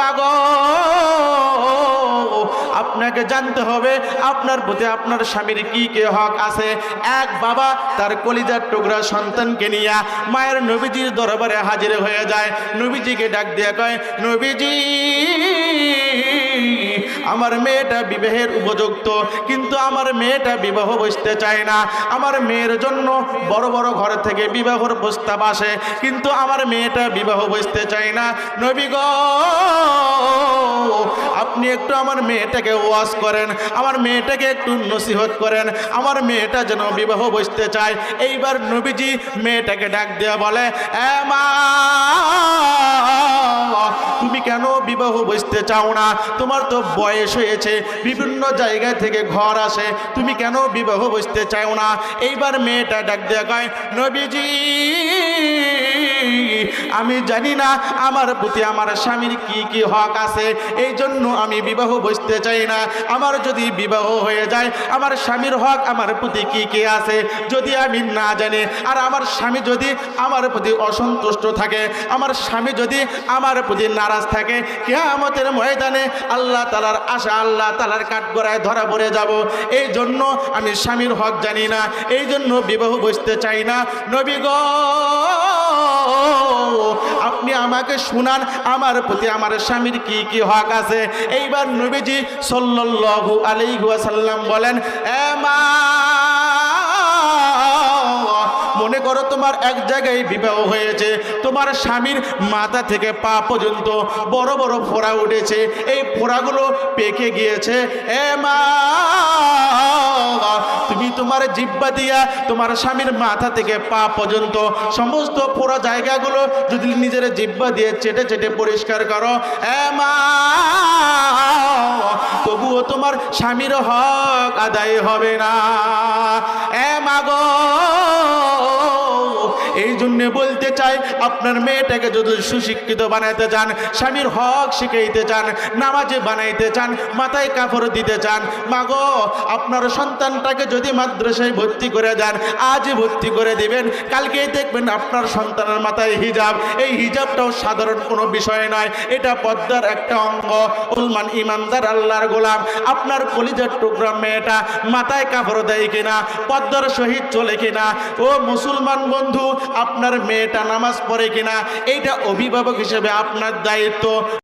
মা গো, আপনাকে জানতে হবে আপনার প্রতি আপনার স্বামীর কি কি হক আছে। এক বাবা তার কলিজার টুকরা সন্তানকে নিয়ে মায়ের নবীজির দরবারে হাজির হয়ে যায়। নবীজিকে ডাক দিয়ে কয়, নবীজি, আমার মেয়েটা বিবাহের উপযুক্ত, কিন্তু আমার মেয়েটা বিবাহ বসতে চায় না। আমার মেয়ের জন্য বড় বড় ঘর থেকে বিবাহের প্রস্তাব আসে, কিন্তু আমার মেয়েটা বিবাহ বসতে চায় না। নবী গো, আপনি একটু আমার মেয়েটাকে ওয়াজ করেন, আমার মেয়েটাকে একটু নসিহত করেন, আমার মেয়েটা যেন বিবাহ বসতে চায়। এইবার নবীজি মেয়েটাকে ডাক দেওয়া বলে, এ মা, তুমি কেন বিবাহ বসতে চাও না? তোমার তো বয়স হয়েছে, বিভিন্ন জায়গা থেকে ঘর আসে, তুমি কেন বিবাহ বসতে চাও না? এইবার মেয়েটা ডাক দেওয়া কয়, নবীজি, আমি জানি না আমার প্রতি আমার স্বামীর কি কি হক আছে, এই জন্য আমি বিবাহ বসতে চাই না। আমার যদি বিবাহ হয়ে যায়, আমার স্বামীর হক আমার প্রতি কি কি আছে যদি আমি না জানি, আর আমার স্বামী যদি আমার প্রতি অসন্তুষ্ট থাকে, আমার স্বামী যদি আমার প্রতি নারাজ থাকে, কিয়ামতের ময়দানে আল্লাহ তাআলার আশা, আল্লাহ তাআলার কাঠগড়ায় ধরা পড়ে যাব। এই জন্য আমি স্বামীর হক জানি না, এই জন্য বিবাহ বসতে চাই না। নবী গো, আপনি আমাকে শুনান আমার প্রতি আমার স্বামীর কি কি হক আছে। এইবার নবীজি সাল্লাল্লাহু আলাইহি ওয়াসাল্লাম বলেন, এ মা, মনে করো তোমার এক জায়গায় বিবাহ হয়েছে, তোমার স্বামীর মাথা থেকে পা পর্যন্ত বড় বড় ফোঁড়া উঠেছে, এই ফোঁড়াগুলো পেকে গিয়েছে। এ মা, তুমি তোমার জিহ্বা দিয়া তোমার স্বামীর মাথা থেকে পা পর্যন্ত সমস্ত পুরো জায়গাগুলো যদি নিজের জিহ্বা দিয়ে চেটে চেটে পরিষ্কার করো, এ মা, তবুও তোমার স্বামীর হক আদায় হবে না। এ মা গো, এই জন্য বলতে চাই, আপনার মেয়েটাকে যদি সুশিক্ষিত বানাইতে চান, স্বামীর হক শিখাইতে চান, নামাজে বানাইতে চান, মাথায় কাপড় দিতে চান, মাগো, আপনার সন্তানটাকে যদি মাদ্রাসায় ভর্তি করে দেন, আজ ভর্তি করে দিবেন, কালকেই দেখবেন আপনার সন্তানের মাথায় হিজাব। এই হিজাবটাও সাধারণ কোনো বিষয় নয়, এটা পর্দার একটা অঙ্গ। মুসলমান ইমানদার আল্লাহর গোলাম, আপনার কলিজার টুকরা মেয়েটা মাথায় কাপড় দেয় কিনা, পর্দার সহিত চলে কিনা, ও মুসলমান বন্ধু, আপনার মেয়েটা নামাজ পড়ে কিনা, এইটা অভিভাবক হিসেবে আপনার দায়িত্ব।